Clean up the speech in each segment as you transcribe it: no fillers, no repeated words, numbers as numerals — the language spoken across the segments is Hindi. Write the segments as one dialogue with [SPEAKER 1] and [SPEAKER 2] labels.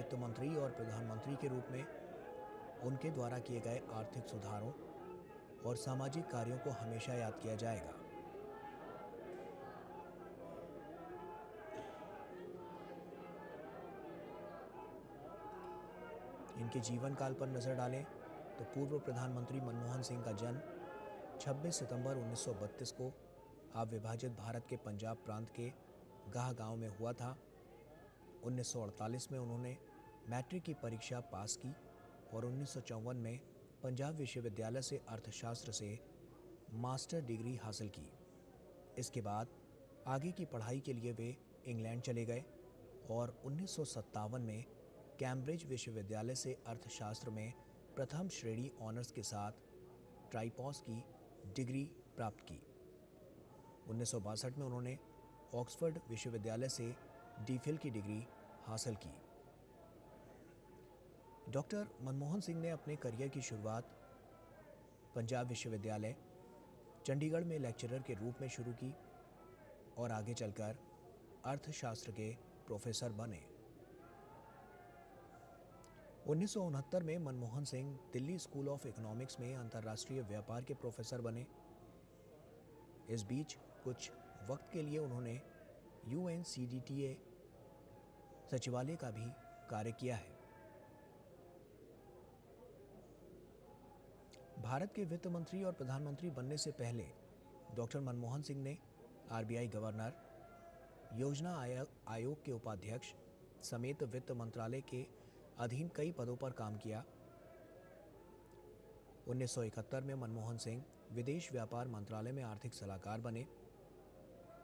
[SPEAKER 1] वित्त मंत्री और प्रधानमंत्री के रूप में उनके द्वारा किए गए आर्थिक सुधारों और सामाजिक कार्यों को हमेशा याद किया जाएगा। इनके जीवन काल पर नजर डालें तो पूर्व प्रधानमंत्री मनमोहन सिंह का जन्म 26 सितंबर 1932 को अविभाजित भारत के पंजाब प्रांत के गाह गांव में हुआ था। 1948 में उन्होंने मैट्रिक की परीक्षा पास की और 1954 में पंजाब विश्वविद्यालय से अर्थशास्त्र से मास्टर डिग्री हासिल की। इसके बाद आगे की पढ़ाई के लिए वे इंग्लैंड चले गए और 1957 में कैम्ब्रिज विश्वविद्यालय से अर्थशास्त्र में प्रथम श्रेणी ऑनर्स के साथ ट्राइपॉस की डिग्री प्राप्त की। 1962 में उन्होंने ऑक्सफोर्ड विश्वविद्यालय से डीफिल की डिग्री हासिल की। डॉक्टर मनमोहन सिंह ने अपने करियर की शुरुआत पंजाब विश्वविद्यालय चंडीगढ़ में लेक्चरर के रूप में शुरू की और आगे चलकर अर्थशास्त्र के प्रोफेसर बने। 1969 में Manmohan Singh Delhi school of economics में अंतर्राष्ट्रीय व्यापार के प्रोफेसर बने। इस बीच कुछ वक्त के लिए उन्होंने UNCDTA सचिवालय का भी कार्य किया है। भारत के वित्त मंत्री और प्रधानमंत्री बनने से पहले डॉक्टर मनमोहन सिंह ने RBI गवर्नर, योजना आयोग के उपाध्यक्ष समेत वित्त मंत्रालय के अधीन कई पदों पर काम किया। 1971 में मनमोहन सिंह विदेश व्यापार मंत्रालय में आर्थिक सलाहकार बने।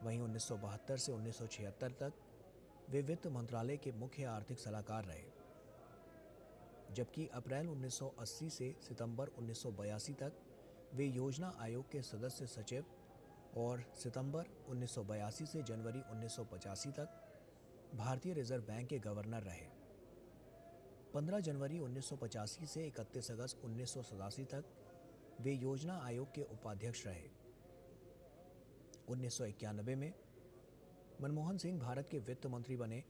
[SPEAKER 1] वहीं 1972 से 1976 तक वे वित्त मंत्रालय के मुख्य आर्थिक सलाहकार रहे, जबकि अप्रैल 1980 से सितंबर 1982 तक वे योजना आयोग के सदस्य सचिव और सितंबर 1982 से जनवरी 1985 तक भारतीय रिजर्व बैंक के गवर्नर रहे। 15 जनवरी 1985 से 31 अगस्त 1987 तक वे योजना आयोग के उपाध्यक्ष रहे। 1991 में मनमोहन सिंह भारत के वित्त मंत्री बने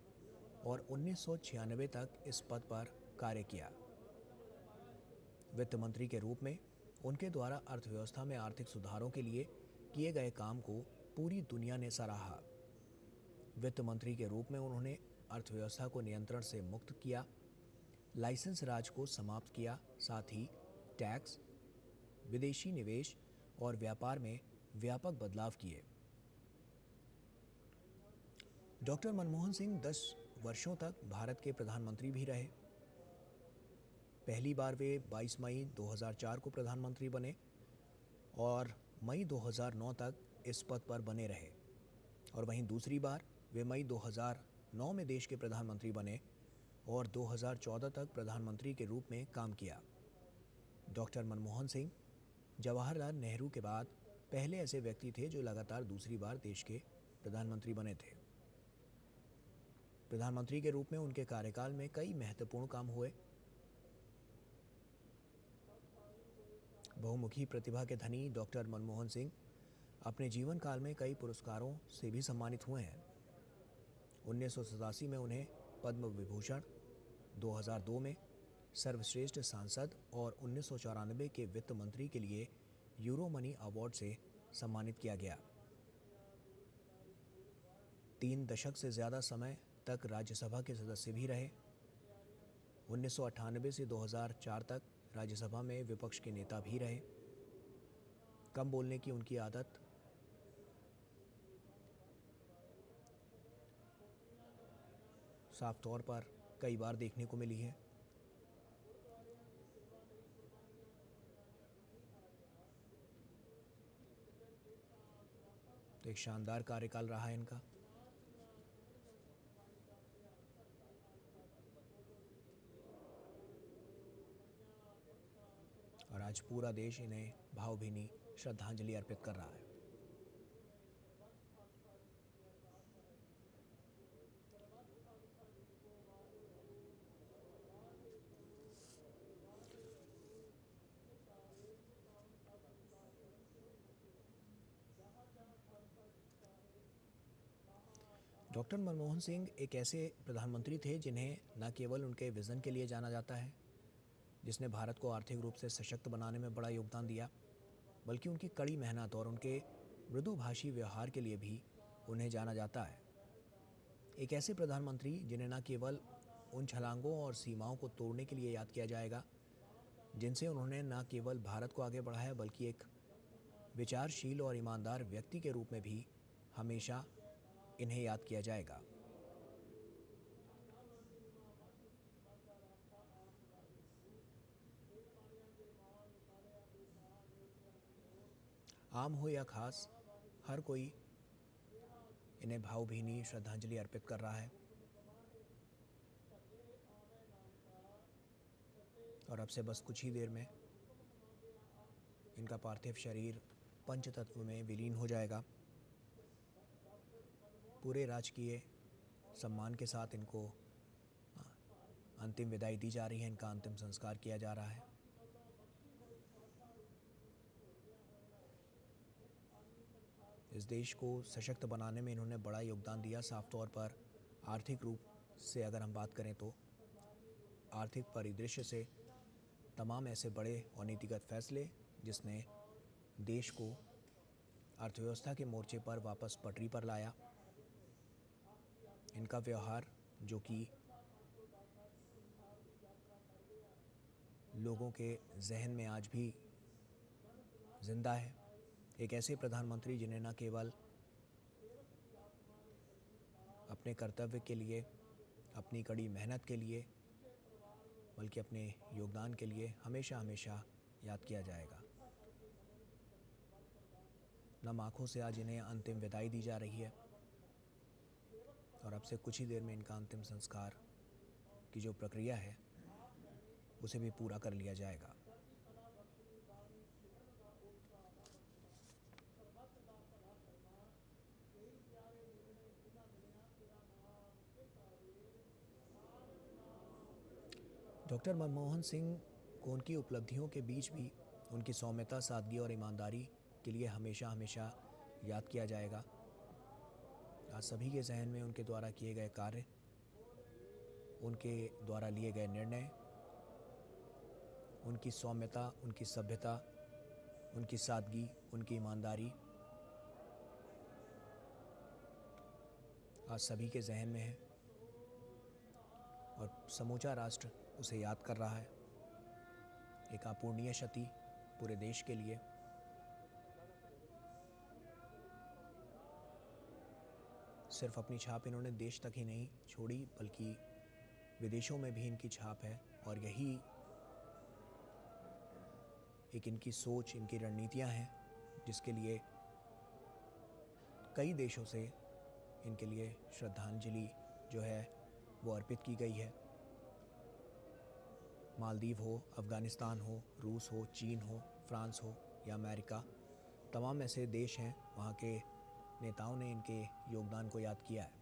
[SPEAKER 1] और 1996 तक इस पद पर कार्य किया। वित्त मंत्री के रूप में उनके द्वारा अर्थव्यवस्था में आर्थिक सुधारों के लिए किए गए काम को पूरी दुनिया ने सराहा। वित्त मंत्री के रूप में उन्होंने अर्थव्यवस्था को नियंत्रण से मुक्त किया, लाइसेंस राज को समाप्त किया, साथ ही टैक्स, विदेशी निवेश और व्यापार में व्यापक बदलाव किए। डॉक्टर मनमोहन सिंह 10 वर्षों तक भारत के प्रधानमंत्री भी रहे। पहली बार वे 22 मई 2004 को प्रधानमंत्री बने और मई 2009 तक इस पद पर बने रहे, और वहीं दूसरी बार वे मई 2009 में देश के प्रधानमंत्री बने और 2014 तक प्रधानमंत्री के रूप में काम किया। डॉक्टर मनमोहन सिंह जवाहरलाल नेहरू के बाद पहले ऐसे व्यक्ति थे जो लगातार दूसरी बार देश के प्रधानमंत्री बने थे। प्रधानमंत्री के रूप में उनके कार्यकाल में कई महत्वपूर्ण काम हुए। बहुमुखी प्रतिभा के धनी डॉक्टर मनमोहन सिंह अपने जीवन काल में कई पुरस्कारों से भी सम्मानित हुए हैं। 1987 में उन्हें पद्म विभूषण, 2002 में सर्वश्रेष्ठ सांसद और 1994 के वित्त मंत्री के लिए यूरो मनी अवार्ड से सम्मानित किया गया। 3 दशक से ज़्यादा समय तक राज्यसभा के सदस्य भी रहे। 1998 से 2004 तक राज्यसभा में विपक्ष के नेता भी रहे। कम बोलने की उनकी आदत साफ तौर पर कई बार देखने को मिली है। तो एक शानदार कार्यकाल रहा है इनका। और आज पूरा देश इन्हें भावभीनी श्रद्धांजलि अर्पित कर रहा है। डॉक्टर मनमोहन सिंह एक ऐसे प्रधानमंत्री थे जिन्हें न केवल उनके विज़न के लिए जाना जाता है, जिसने भारत को आर्थिक रूप से सशक्त बनाने में बड़ा योगदान दिया, बल्कि उनकी कड़ी मेहनत और उनके मृदुभाषी व्यवहार के लिए भी उन्हें जाना जाता है। एक ऐसे प्रधानमंत्री जिन्हें न केवल उन छलांगों और सीमाओं को तोड़ने के लिए याद किया जाएगा जिनसे उन्होंने न केवल भारत को आगे बढ़ाया, बल्कि एक विचारशील और ईमानदार व्यक्ति के रूप में भी हमेशा इन्हें याद किया जाएगा। आम हो या खास, हर कोई इन्हें भावभीनी श्रद्धांजलि अर्पित कर रहा है। और अब से बस कुछ ही देर में इनका पार्थिव शरीर पंचतत्व में विलीन हो जाएगा। पूरे राजकीय सम्मान के साथ इनको अंतिम विदाई दी जा रही है, इनका अंतिम संस्कार किया जा रहा है। इस देश को सशक्त बनाने में इन्होंने बड़ा योगदान दिया। साफ तौर पर आर्थिक रूप से अगर हम बात करें तो आर्थिक परिदृश्य से तमाम ऐसे बड़े और नीतिगत फैसले जिसने देश को अर्थव्यवस्था के मोर्चे पर वापस पटरी पर लाया। इनका व्यवहार जो कि लोगों के जहन में आज भी जिंदा है। एक ऐसे प्रधानमंत्री जिन्हें न केवल अपने कर्तव्य के लिए, अपनी कड़ी मेहनत के लिए, बल्कि अपने योगदान के लिए हमेशा हमेशा याद किया जाएगा। नम आँखों से आज इन्हें अंतिम विदाई दी जा रही है और अब से कुछ ही देर में इनका अंतिम संस्कार की जो प्रक्रिया है उसे भी पूरा कर लिया जाएगा। डॉक्टर मनमोहन सिंह को उनकी उपलब्धियों के बीच भी उनकी सौम्यता, सादगी और ईमानदारी के लिए हमेशा हमेशा याद किया जाएगा। आज सभी के जहन में उनके द्वारा किए गए कार्य, उनके द्वारा लिए गए निर्णय, उनकी सौम्यता, उनकी सभ्यता, उनकी सादगी, उनकी ईमानदारी आज सभी के जहन में है और समूचा राष्ट्र उसे याद कर रहा है। एक अपूर्णीय क्षति पूरे देश के लिए। सिर्फ अपनी छाप इन्होंने देश तक ही नहीं छोड़ी, बल्कि विदेशों में भी इनकी छाप है और यही एक इनकी सोच, इनकी रणनीतियां हैं जिसके लिए कई देशों से इनके लिए श्रद्धांजलि जो है वो अर्पित की गई है। मालदीव हो, अफ़गानिस्तान हो, रूस हो, चीन हो, फ्रांस हो या अमेरिका, तमाम ऐसे देश हैं, वहाँ के नेताओं ने इनके योगदान को याद किया है।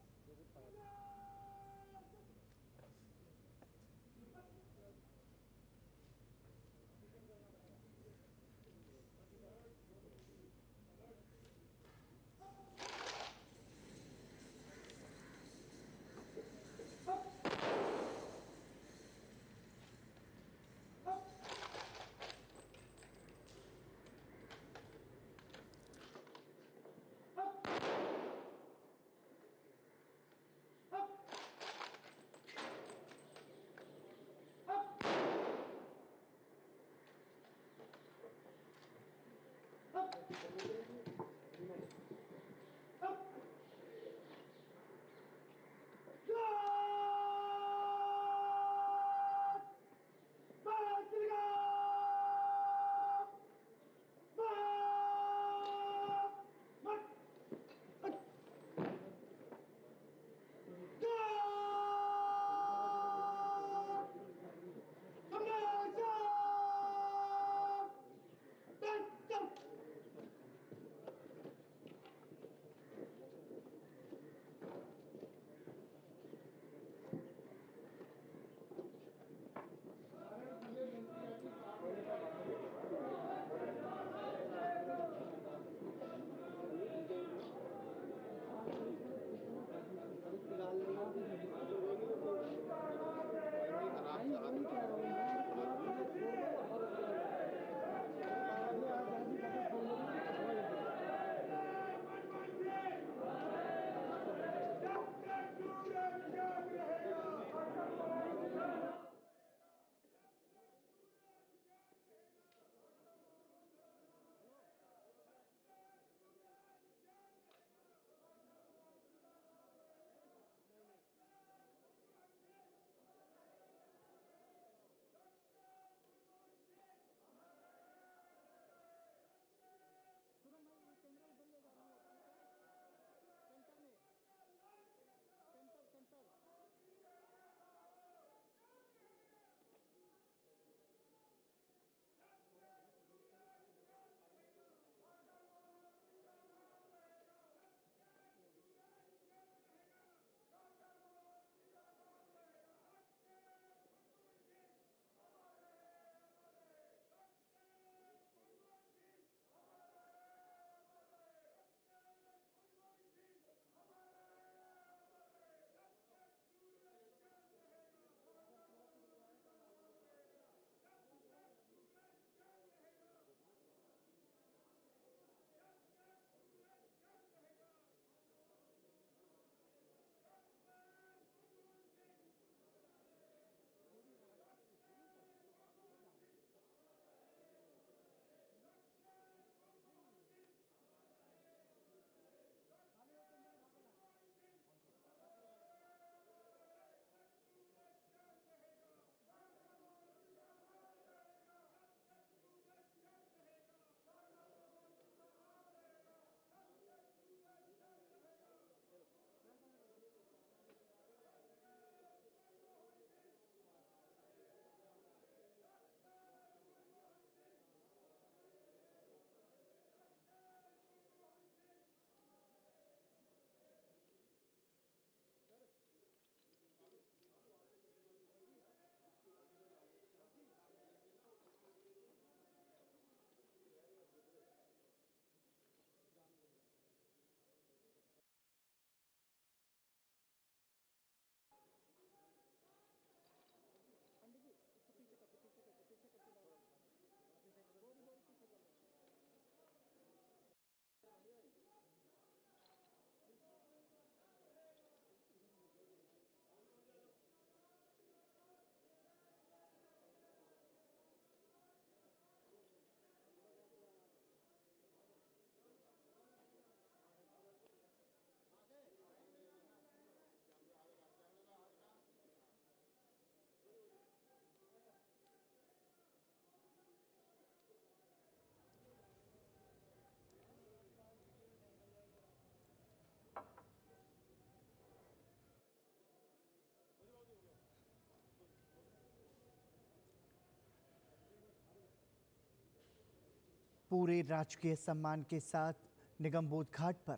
[SPEAKER 2] पूरे राजकीय सम्मान के साथ निगमबोध घाट पर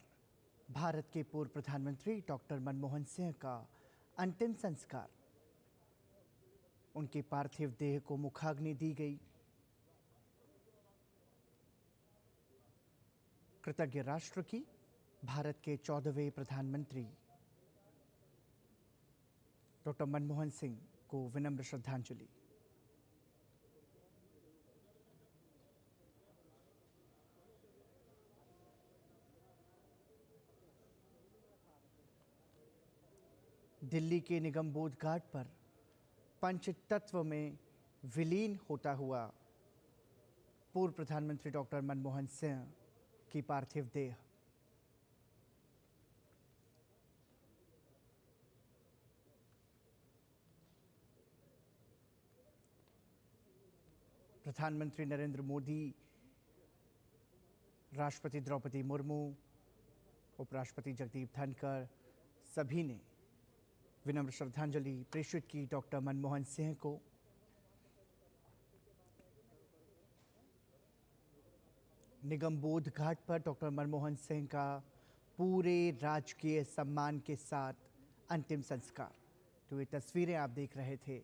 [SPEAKER 2] भारत के पूर्व प्रधानमंत्री डॉक्टर मनमोहन सिंह का अंतिम संस्कार। उनके पार्थिव देह को मुखाग्नि दी गई। कृतज्ञ राष्ट्र की भारत के 14वें प्रधानमंत्री डॉक्टर मनमोहन सिंह को विनम्र श्रद्धांजलि। दिल्ली के निगमबोध घाट पर पंचतत्व में विलीन होता हुआ पूर्व प्रधानमंत्री डॉक्टर मनमोहन सिंह की पार्थिव देह। प्रधानमंत्री नरेंद्र मोदी, राष्ट्रपति द्रौपदी मुर्मू, उपराष्ट्रपति जगदीप धनखड़ सभी ने विनम्र श्रद्धांजलि प्रेषित की डॉक्टर मनमोहन सिंह को। निगमबोध घाट पर डॉक्टर मनमोहन सिंह का पूरे राजकीय सम्मान के साथ अंतिम संस्कार। तो ये तस्वीरें आप देख रहे थे